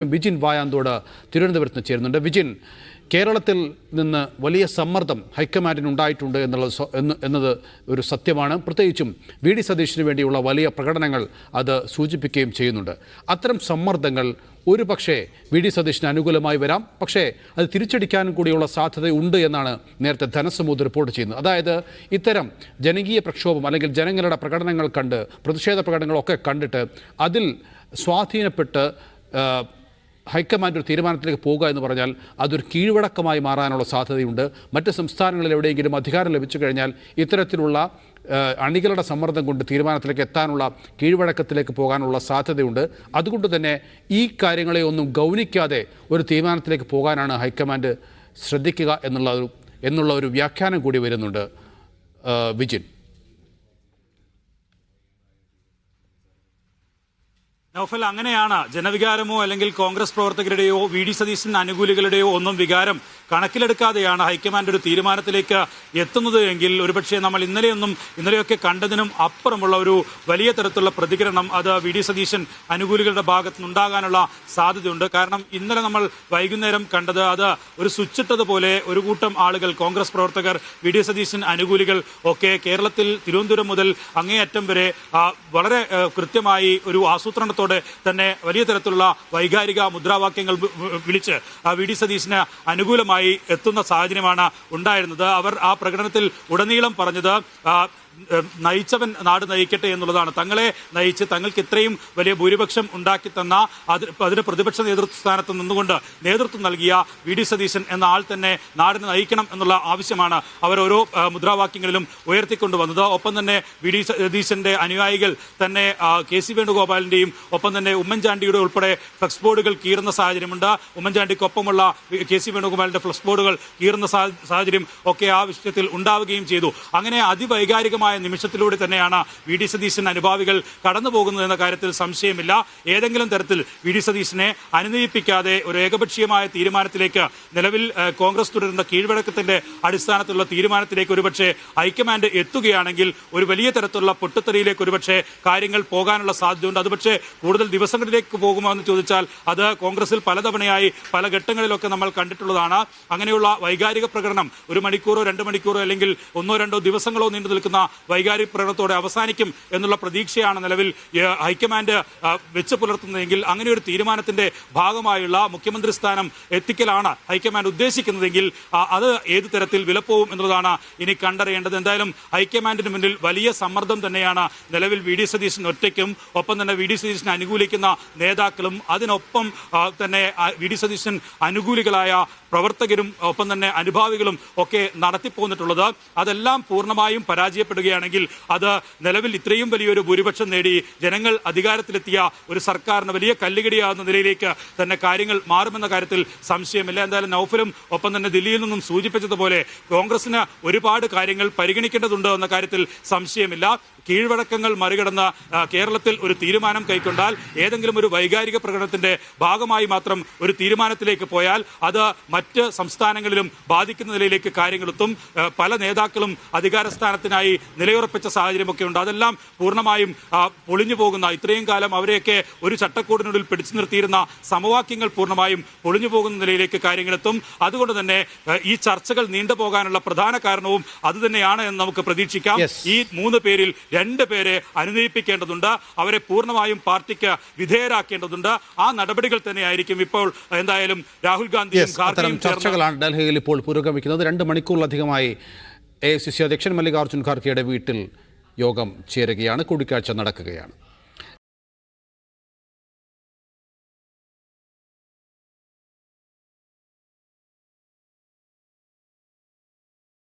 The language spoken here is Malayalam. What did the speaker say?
വിജിൻ വായാന്തോട് തിരുവനന്തപുരത്ത് ചേരുന്നുണ്ട്. വിജിൻ, കേരളത്തിൽ നിന്ന് വലിയ സമ്മർദ്ദം ഹൈക്കമാൻഡിന് ഉണ്ടായിട്ടുണ്ട് എന്നത് ഒരു സത്യമാണ്. പ്രത്യേകിച്ചും വി ഡി സതീശന് വേണ്ടിയുള്ള വലിയ പ്രകടനങ്ങൾ അത് സൂചിപ്പിക്കുകയും ചെയ്യുന്നുണ്ട്. അത്തരം സമ്മർദ്ദങ്ങൾ ഒരു പക്ഷേ വി ഡി സതീശന് അനുകൂലമായി വരാം, പക്ഷേ അത് തിരിച്ചടിക്കാനും കൂടിയുള്ള സാധ്യതയുണ്ട് എന്നാണ് നേരത്തെ ധനസമൂഹം റിപ്പോർട്ട് ചെയ്യുന്നത്. അതായത് ഇത്തരം ജനകീയ പ്രക്ഷോഭം അല്ലെങ്കിൽ ജനങ്ങളുടെ പ്രകടനങ്ങൾ കണ്ട് പ്രതിഷേധ പ്രകടനങ്ങളൊക്കെ കണ്ടിട്ട് അതിൽ സ്വാധീനപ്പെട്ട് ഹൈക്കമാൻഡ് ഒരു തീരുമാനത്തിലേക്ക് പോകുക എന്ന് പറഞ്ഞാൽ അതൊരു കീഴ്വഴക്കമായി മാറാനുള്ള സാധ്യതയുണ്ട്. മറ്റ് സംസ്ഥാനങ്ങളിൽ എവിടെയെങ്കിലും അധികാരം ലഭിച്ചു കഴിഞ്ഞാൽ ഇത്തരത്തിലുള്ള അണികളുടെ സമ്മർദ്ദം കൊണ്ട് തീരുമാനത്തിലേക്ക് എത്താനുള്ള കീഴ്വഴക്കത്തിലേക്ക് പോകാനുള്ള സാധ്യതയുണ്ട്. അതുകൊണ്ട് തന്നെ ഈ കാര്യങ്ങളെ ഒന്നും ഗൗനിക്കാതെ ഒരു തീരുമാനത്തിലേക്ക് പോകാനാണ് ഹൈക്കമാൻഡ് ശ്രദ്ധിക്കുക എന്നുള്ള ഒരു വ്യാഖ്യാനം കൂടി വരുന്നുണ്ട്. വിജിൻ, നൗഫൽ, അങ്ങനെയാണ്. ജനവികാരമോ അല്ലെങ്കിൽ കോൺഗ്രസ് പ്രവർത്തകരുടെയോ വി ഡി സതീശൻ അനുകൂലികളുടെയോ ഒന്നും വികാരം കണക്കിലെടുക്കാതെയാണ് ഹൈക്കമാൻഡ് ഒരു തീരുമാനത്തിലേക്ക് എത്തുന്നത് എങ്കിൽ ഒരുപക്ഷെ നമ്മൾ ഇന്നലെയൊക്കെ കണ്ടതിനും അപ്പുറമുള്ള ഒരു വലിയ തരത്തിലുള്ള പ്രതികരണം അത് വി ഡി സതീശൻ അനുകൂലികളുടെ ഭാഗത്ത് നിന്നുണ്ടാകാനുള്ള സാധ്യതയുണ്ട്. കാരണം ഇന്നലെ നമ്മൾ വൈകുന്നേരം കണ്ടത് അത് ഒരു സ്വിച്ചിട്ടതുപോലെ ഒരു കൂട്ടം ആളുകൾ, കോൺഗ്രസ് പ്രവർത്തകർ, വി ഡി സതീശൻ അനുകൂലികൾ ഒക്കെ കേരളത്തിൽ തിരുവനന്തപുരം മുതൽ അങ്ങേയറ്റം വരെ വളരെ കൃത്യമായി ഒരു ആസൂത്രണ തന്നെ വലിയ തരത്തിലുള്ള വൈകാരിക മുദ്രാവാക്യങ്ങൾ വിളിച്ച് വി ഡി സതീശന് അനുകൂലമായി എത്തുന്ന സാഹചര്യമാണ് ഉണ്ടായിരുന്നത്. അവർ ആ പ്രകടനത്തിൽ ഉടനീളം പറഞ്ഞത് നയിച്ചവൻ നാട് നയിക്കട്ടെ എന്നുള്ളതാണ്. തങ്ങളെ നയിച്ച് തങ്ങൾക്ക് ഇത്രയും വലിയ ഭൂരിപക്ഷം ഉണ്ടാക്കി തന്ന അതിന് പ്രതിപക്ഷ നേതൃത്വ സ്ഥാനത്ത് നിന്നുകൊണ്ട് നേതൃത്വം നൽകിയ വി ഡി സതീശൻ എന്ന ആൾ തന്നെ നാടിനെ നയിക്കണം എന്നുള്ള ആവശ്യമാണ് അവർ ഓരോ മുദ്രാവാക്യങ്ങളിലും ഉയർത്തിക്കൊണ്ടുവന്നത്. ഒപ്പം തന്നെ വി ഡി സതീശന്റെ അനുയായികൾ തന്നെ കെ സി വേണുഗോപാലിന്റെയും ഒപ്പം തന്നെ ഉമ്മൻചാണ്ടിയുടെ ഉൾപ്പെടെ ഫ്ലക്സ് ബോർഡുകൾ കീറുന്ന സാഹചര്യമുണ്ട്. ഉമ്മൻചാണ്ടിക്കൊപ്പമുള്ള കെ സി വേണുഗോപാലിന്റെ ഫ്ലക്സ് ബോർഡുകൾ കീറുന്ന സാഹചര്യം ഒക്കെ ആ വിഷയത്തിൽ ഉണ്ടാവുകയും ചെയ്തു. അങ്ങനെ അതിവൈകാരികമായ നിമിഷത്തിലൂടെ തന്നെയാണ് വി ഡി സതീശൻ അനുഭാവികൾ കടന്നു പോകുന്നത് എന്ന കാര്യത്തിൽ സംശയമില്ല. ഏതെങ്കിലും തരത്തിൽ വി ഡി സതീശനെ അനുനയിപ്പിക്കാതെ ഒരു ഏകപക്ഷീയമായ തീരുമാനത്തിലേക്ക്, നിലവിൽ കോൺഗ്രസ് തുടരുന്ന കീഴ്വഴക്കത്തിന്റെ അടിസ്ഥാനത്തിലുള്ള തീരുമാനത്തിലേക്ക് ഒരുപക്ഷെ ഹൈക്കമാൻഡ് എത്തുകയാണെങ്കിൽ ഒരു വലിയ തരത്തിലുള്ള പൊട്ടിത്തെറിയിലേക്ക് ഒരുപക്ഷെ കാര്യങ്ങൾ പോകാനുള്ള സാധ്യതയുണ്ട്. അത് പക്ഷേ കൂടുതൽ ദിവസങ്ങളിലേക്ക് പോകുമോ എന്ന് ചോദിച്ചാൽ അത് കോൺഗ്രസിൽ പലതവണയായി പല ഘട്ടങ്ങളിലൊക്കെ നമ്മൾ കണ്ടിട്ടുള്ളതാണ്. അങ്ങനെയുള്ള വൈകാരിക പ്രകടനം ഒരു മണിക്കൂറോ 2 മണിക്കൂറോ അല്ലെങ്കിൽ 1-2 ദിവസങ്ങളോ നീണ്ടു നിൽക്കുന്ന വൈകാരിക പ്രകടനത്തോടെ അവസാനിക്കും എന്നുള്ള പ്രതീക്ഷയാണ് നിലവിൽ ഹൈക്കമാൻഡ് വെച്ച് പുലർത്തുന്നതെങ്കിൽ, അങ്ങനെ ഒരു തീരുമാനത്തിന്റെ ഭാഗമായുള്ള മുഖ്യമന്ത്രി സ്ഥാനം എത്തിക്കലാണ് ഹൈക്കമാൻഡ് ഉദ്ദേശിക്കുന്നതെങ്കിൽ അത് ഏത് തരത്തിൽ വിലപ്പോവും എന്നുള്ളതാണ് ഇനി കണ്ടറിയേണ്ടത്. എന്തായാലും ഹൈക്കമാൻഡിന് മുന്നിൽ വലിയ സമ്മർദ്ദം തന്നെയാണ് നിലവിൽ വി ഡി സതീശൻ ഒറ്റയ്ക്കും ഒപ്പം തന്നെ വി ഡി സതീശനെ അനുകൂലിക്കുന്ന നേതാക്കളും അതിനൊപ്പം തന്നെ വി ഡി സതീശൻ അനുകൂലികളായ പ്രവർത്തകരും ഒപ്പം തന്നെ അനുഭാവികളും ഒക്കെ നടത്തിപ്പോന്നിട്ടുള്ളത്. അതെല്ലാം പൂർണ്ണമായും പരാജയപ്പെടുകയാണെങ്കിൽ അത് നിലവിൽ ഇത്രയും വലിയൊരു ഭൂരിപക്ഷം നേടി ജനങ്ങൾ അധികാരത്തിലെത്തിയ ഒരു സർക്കാരിന് വലിയ കല്ലുകടിയാകുന്ന നിലയിലേക്ക് തന്നെ കാര്യങ്ങൾ മാറുമെന്ന കാര്യത്തിൽ സംശയമില്ല. എന്തായാലും നൗഫലും ഒപ്പം തന്നെ ദില്ലിയിൽ നിന്നും സൂചിപ്പിച്ചതുപോലെ കോൺഗ്രസിന് ഒരുപാട് കാര്യങ്ങൾ പരിഗണിക്കേണ്ടതുണ്ട് എന്ന കാര്യത്തിൽ സംശയമില്ല. കീഴ്വഴക്കങ്ങൾ മറികടന്ന് കേരളത്തിൽ ഒരു തീരുമാനം കൈക്കൊണ്ടാൽ, ഏതെങ്കിലും ഒരു വൈകാരിക പ്രകടനത്തിന്റെ ഭാഗമായി മാത്രം ഒരു തീരുമാനത്തിലേക്ക് പോയാൽ അത് മറ്റ് സംസ്ഥാനങ്ങളിലും ബാധിക്കുന്ന നിലയിലേക്ക് കാര്യങ്ങളെത്തും. പല നേതാക്കളും അധികാര സ്ഥാനത്തിനായി നിലയുറപ്പിച്ച സാഹചര്യമൊക്കെ ഉണ്ട്. അതെല്ലാം പൂർണ്ണമായും പൊളിഞ്ഞു പോകുന്ന, ഇത്രയും കാലം അവരെയൊക്കെ ഒരു ചട്ടക്കൂടിനുള്ളിൽ പിടിച്ചു നിർത്തിയിരുന്ന സമവാക്യങ്ങൾ പൂർണ്ണമായും പൊളിഞ്ഞു പോകുന്ന നിലയിലേക്ക് കാര്യങ്ങളെത്തും. അതുകൊണ്ട് തന്നെ ഈ ചർച്ചകൾ നീണ്ടുപോകാനുള്ള പ്രധാന കാരണവും അതുതന്നെയാണ് എന്ന് നമുക്ക് പ്രതീക്ഷിക്കാം. ഈ 3 പേരിൽ 2 പേരെ അനുനയിപ്പിക്കേണ്ടതുണ്ട്. അവരെ പൂർണ്ണമായും പാർട്ടിക്ക് വിധേയരാക്കേണ്ടതുണ്ട്. ആ നടപടികൾ തന്നെയായിരിക്കും ഇപ്പോൾ എന്തായാലും രാഹുൽ ഗാന്ധിയും ചർച്ചകളാണ് ഡൽഹിയിൽ ഇപ്പോൾ പുരോഗമിക്കുന്നത്. 2 മണിക്കൂറിലധികമായി AICC അധ്യക്ഷൻ മല്ലികാർജ്ജുൻ ഖാർഗെയുടെ വീട്ടിൽ യോഗം ചേരുകയാണ്, കൂടിക്കാഴ്ച നടക്കുകയാണ്.